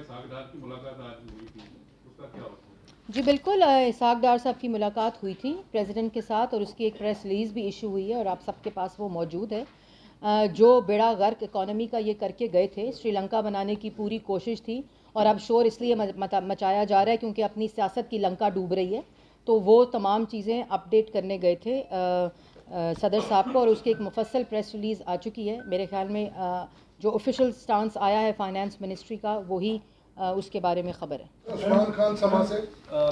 इसहाक डार की मुलाकात आज हुई थी, उसका क्या होता है? जी बिल्कुल, इसहाक डार साहब की मुलाकात हुई थी प्रेसिडेंट के साथ और उसकी एक प्रेस रिलीज़ भी इशू हुई है और आप सबके पास वो मौजूद है। जो बेड़ा गर्क इकॉनमी का ये करके गए थे, श्रीलंका बनाने की पूरी कोशिश थी और अब शोर इसलिए मचाया जा रहा है क्योंकि अपनी सियासत की लंका डूब रही है, तो वो तमाम चीज़ें अपडेट करने गए थे सदर साहब को और उसकी एक मुफस्सल प्रेस रिलीज़ आ चुकी है। मेरे ख्याल में जो ऑफिशियल स्टांस आया है फाइनेंस मिनिस्ट्री का वही उसके बारे में ख़बर है। उस्मान खान समा से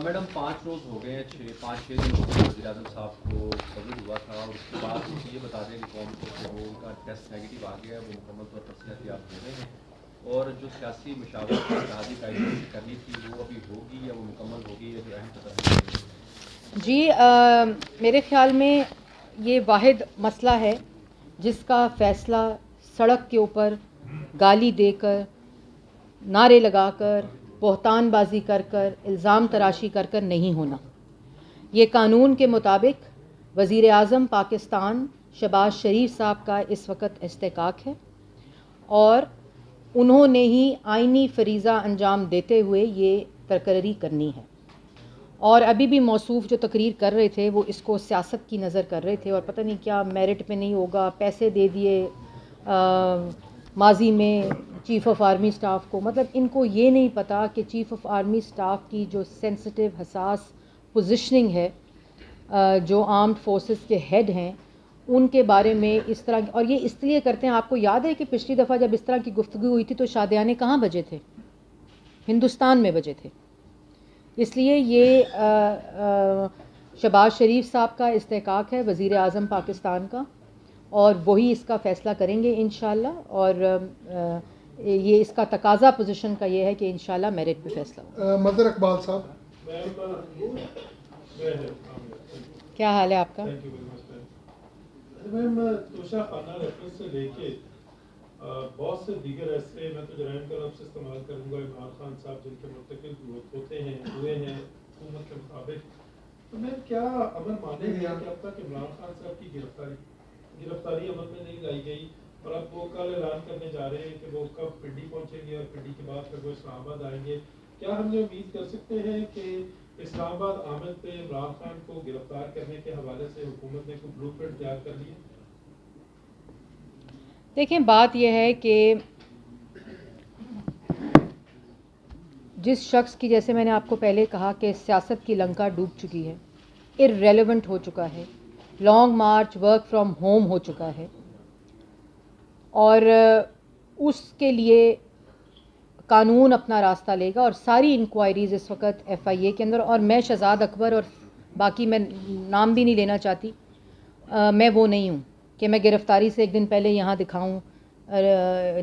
मैडम 5 रोज़ हो गए हैं, 5-6 दिन हो गए वज़ीर आज़म साहब को कोविड हुआ था और उसके बाद ये बता दें कि कौम को कि वो उनका टेस्ट नेगेटिव आ गया है, वो मुकम्मल तौर पर सेहतियाब हो गए हैं और जो सियासी मशावरत इत्तेहादी कायदे से करनी थी वो अभी होगी या वो मुकम्मल होगी, या जो अहम कदम? जी मेरे ख्याल में ये वाहिद मसला है जिसका फ़ैसला सड़क के ऊपर गाली देकर, नारे लगाकर, बहतानबाजी कर कर, इल्ज़ाम तराशी कर कर नहीं होना। ये कानून के मुताबिक वज़ीर आज़म पाकिस्तान शहबाज शरीफ साहब का इस वक्त इस्तेकाक है और उन्होंने ही आइनी फरीज़ा अंजाम देते हुए ये तकरीर करनी है। और अभी भी मौसूफ़ जो तकरीर कर रहे थे वो इसको सियासत की नज़र कर रहे थे और पता नहीं क्या मेरिट पे नहीं होगा, पैसे दे दिए माजी में चीफ़ ऑफ आर्मी स्टाफ को। मतलब इनको ये नहीं पता कि चीफ़ ऑफ आर्मी स्टाफ की जो सेंसिटिव हसास पोजीशनिंग है, जो आर्म्ड फोर्सेस के हेड हैं, उनके बारे में इस तरह, और ये इसलिए करते हैं। आपको याद है कि पिछली दफ़ा जब इस तरह की गुफ्तगू हुई थी तो शादियाने कहाँ बजे थे? हिंदुस्तान में बजे थे। इसलिए ये शहबाज शरीफ साहब का इस्तेकाक है वज़ीर आज़म पाकिस्तान का और वही इसका फ़ैसला करेंगे इंशाल्लाह। और ये इसका तकाजा पोजीशन का ये है कि इंशाल्लाह मेरिट पे फ़ैसला होगा। मदर इकबाल साहब, क्या हाल है आपका? मैम तोशा खाना रेफरेंस से लेके बहुत से दीगर ऐसे, मैं तो जराइम का लफ्ज़ इस्तेमाल करूँगा, इमरान खान साहब जिनके मुर्तकिब हुए हैं हुकूमत के मुताबिक, तो मैम क्या अमल माने गया कि अब तक इमरान खान साहब की गिरफ्तारी अमल में नहीं लाई गई और अब वो कल ऐलान करने जा रहे हैं कि वो कब पिंडी पहुँचेंगे और पिंडी के बाद फिर वो इस्लामाबाद आएंगे। क्या हमने उम्मीद कर सकते हैं कि इस्लामाबाद आमद पे इमरान खान को गिरफ्तार करने के हवाले से हुकूमत ने कोई ब्लूप्रिंट तैयार कर ली? देखें, बात यह है कि जिस शख्स की, जैसे मैंने आपको पहले कहा कि सियासत की लंका डूब चुकी है, इररेलेवेंट हो चुका है, long March, work from home हो चुका है और उसके लिए कानून अपना रास्ता लेगा और सारी इंक्वायरीज़ इस वक्त FIA के अंदर। और मैं शहजाद अकबर और बाकी मैं नाम भी नहीं लेना चाहती, मैं वो नहीं हूँ कि मैं गिरफ़्तारी से एक दिन पहले यहाँ दिखाऊँ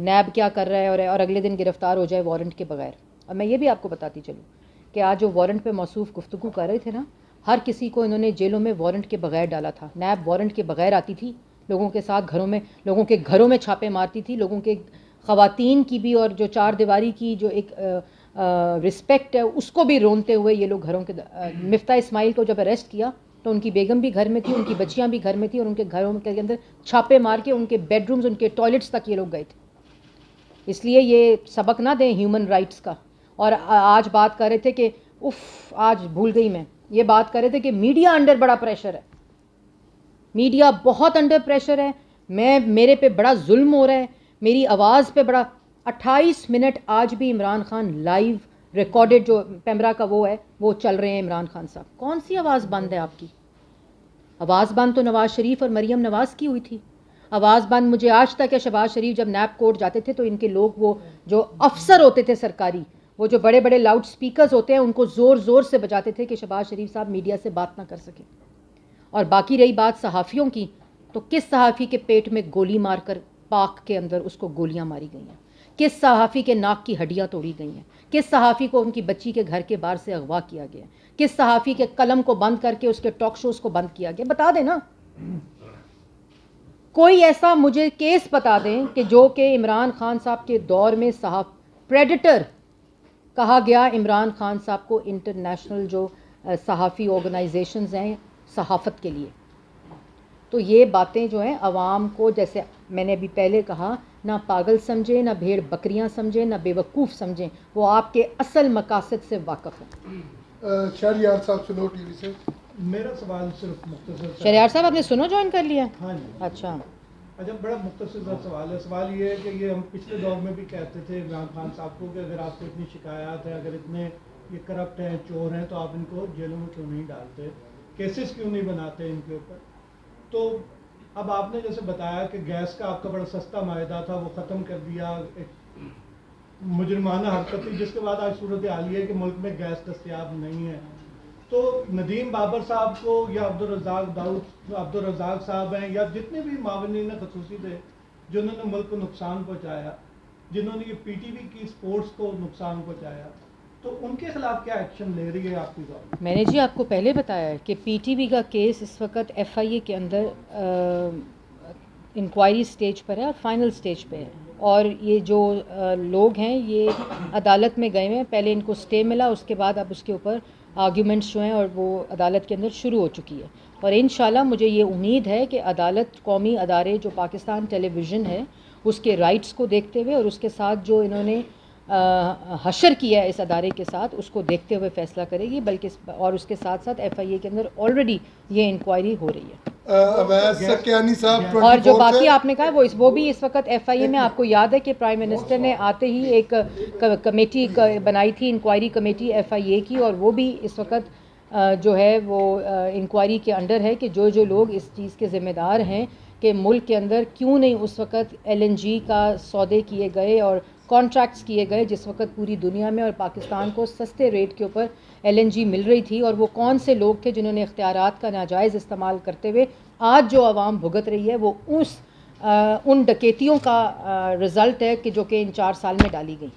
नैब क्या कर रहा है और अगले दिन गिरफ़्तार हो जाए वारंट के बगैर। और मैं ये भी आपको बताती चलूँ कि आज जो वारंट पे मौसूफ़ गुफ्तगू कर रहे थे ना, हर किसी को इन्होंने जेलों में वारंट के बगैर डाला था। नैब वारंट के बगैर आती थी लोगों के साथ, लोगों के घरों में छापे मारती थी, लोगों के ख़वातीन की भी और जो चार दीवारी की जो एक रिस्पेक्ट है उसको भी रोनते हुए ये लोग घरों के मिफ्ता इस्माइल को जब अरेस्ट किया तो उनकी बेगम भी घर में थी, उनकी बच्चियां भी घर में थी और उनके घरों के अंदर छापे मार के उनके बेडरूम्स, उनके टॉयलेट्स तक ये लोग गए थे। इसलिए ये सबक ना दें ह्यूमन राइट्स का। और आज बात कर रहे थे कि आज भूल गई मैं, ये बात कर रहे थे कि मीडिया अंडर बड़ा प्रेशर है, मीडिया बहुत अंडर प्रेशर है, मेरे पे बड़ा जुल्म हो रहा है, मेरी आवाज़ पे बड़ा। 28 मिनट आज भी इमरान खान लाइव रिकॉर्डेड जो पैमरा का वो है वो चल रहे हैं। इमरान खान साहब, कौन सी आवाज़ बंद है आपकी? आवाज़ बंद तो नवाज़ शरीफ और मरीम नवाज़ की हुई थी। आवाज़ बंद मुझे आज तक है, शहबाज शरीफ जब नैब कोर्ट जाते थे तो इनके लोग, वो जो अफसर होते थे सरकारी, वो जो बड़े बड़े लाउड स्पीकर्स होते हैं उनको ज़ोर ज़ोर से बजाते थे कि शहबाज शरीफ साहब मीडिया से बात ना कर सके। और बाकी रही बात सहाफ़ियों की, तो किस सहाफ़ी के पेट में गोली मारकर पाक के अंदर उसको गोलियां मारी गई हैं? किस सहाफ़ी के नाक की हड्डियां तोड़ी गई हैं? किस सहाफ़ी को उनकी बच्ची के घर के बाहर से अगवा किया गया? किस सहाफ़ी के कलम को बंद करके उसके टॉक शोज़ को बंद किया गया? बता दें ना, कोई ऐसा मुझे केस बता दें कि जो कि इमरान खान साहब के दौर में प्रेडेटर कहा गया इमरान खान साहब को, इंटरनेशनल जो सहाफ़ी ऑर्गेनाइजेशंस हैं सहाफ़त के लिए। तो ये बातें जो हैं आवाम को, जैसे मैंने अभी पहले कहा ना पागल समझें, ना भेड़ बकरियां समझें, ना बेवकूफ़ समझें, वो आपके असल मकासद से वाकफ़ हैं। शहरियार साहब सुनो टीवी से। मेरा सवाल सिर्फ मुख्तसर शहरियार साहब आपने सुनो ज्वाइन कर लिया? हाँ जी। अच्छा, बड़ा मुख्तसर सवाल है। सवाल ये है कि ये हम पिछले दौर में भी कहते थे इमरान खान साहब को कि अगर आपको इतनी शिकायत है, अगर इतने ये करप्ट हैं, चोर हैं, तो आप इनको जेलों में क्यों नहीं डालते, केसेस क्यों नहीं बनाते इनके ऊपर। तो अब आपने जैसे बताया कि गैस का आपका बड़ा सस्ता मायदा था, वो ख़त्म कर दिया, एक मुजरमाना हरकत थी, जिसके बाद आज सूरत हाल ये है कि मुल्क में गैस दस्तयाब नहीं है। तो नदीम बाबर साहब को या अब्दुल रज़ाक साहब हैं या जितने भी मावनीन ख़ुसूसी थे जिन्होंने मुल्क को नुकसान पहुंचाया, जिन्होंने ये पीटीवी की स्पोर्ट्स को नुकसान पहुंचाया, तो उनके खिलाफ क्या एक्शन ले रही है आपकी गवर्नमेंट? मैंने जी आपको पहले बताया कि पीटीवी का केस इस वक्त एफआईए के अंदर इंक्वायरी स्टेज पर है और फाइनल स्टेज पे है, और ये जो लोग हैं ये अदालत में गए हैं। पहले इनको स्टे मिला, उसके बाद अब उसके ऊपर आर्ग्यूमेंट्स जो हैं और वो अदालत के अंदर शुरू हो चुकी है। और इंशाल्लाह मुझे ये उम्मीद है कि अदालत कौमी अदारे जो पाकिस्तान टेलीविज़न है उसके राइट्स को देखते हुए और उसके साथ जो इन्होंने हशर किया है इस अदारे के साथ, उसको देखते हुए फ़ैसला करेगी। बल्कि और उसके साथ साथ एफआईए के अंदर ऑलरेडी ये इंक्वायरी हो रही है। अवैस सक्यानी साहब और जो 24 बाकी से। आपने कहा वो भी इस वक्त एफआईए में, आपको याद है कि प्राइम मिनिस्टर ने आते ही एक कमेटी बनाई थी, इंक्वायरी कमेटी एफआईए की, और वो भी इस वक्त जो है वो इंक्वायरी के अंडर है कि जो लोग इस चीज़ के ज़िम्मेदार हैं कि मुल्क के अंदर क्यों नहीं उस वक्त एलएनजी का सौदे किए गए और कॉन्ट्रैक्ट्स किए गए, जिस वक्त पूरी दुनिया में और पाकिस्तान को सस्ते रेट के ऊपर एलएनजी मिल रही थी, और वो कौन से लोग थे जिन्होंने इख्तियारात का नाजायज़ इस्तेमाल करते हुए आज जो आवाम भुगत रही है, वो उन डकैतियों का रिज़ल्ट है कि जो कि इन 4 साल में डाली गई।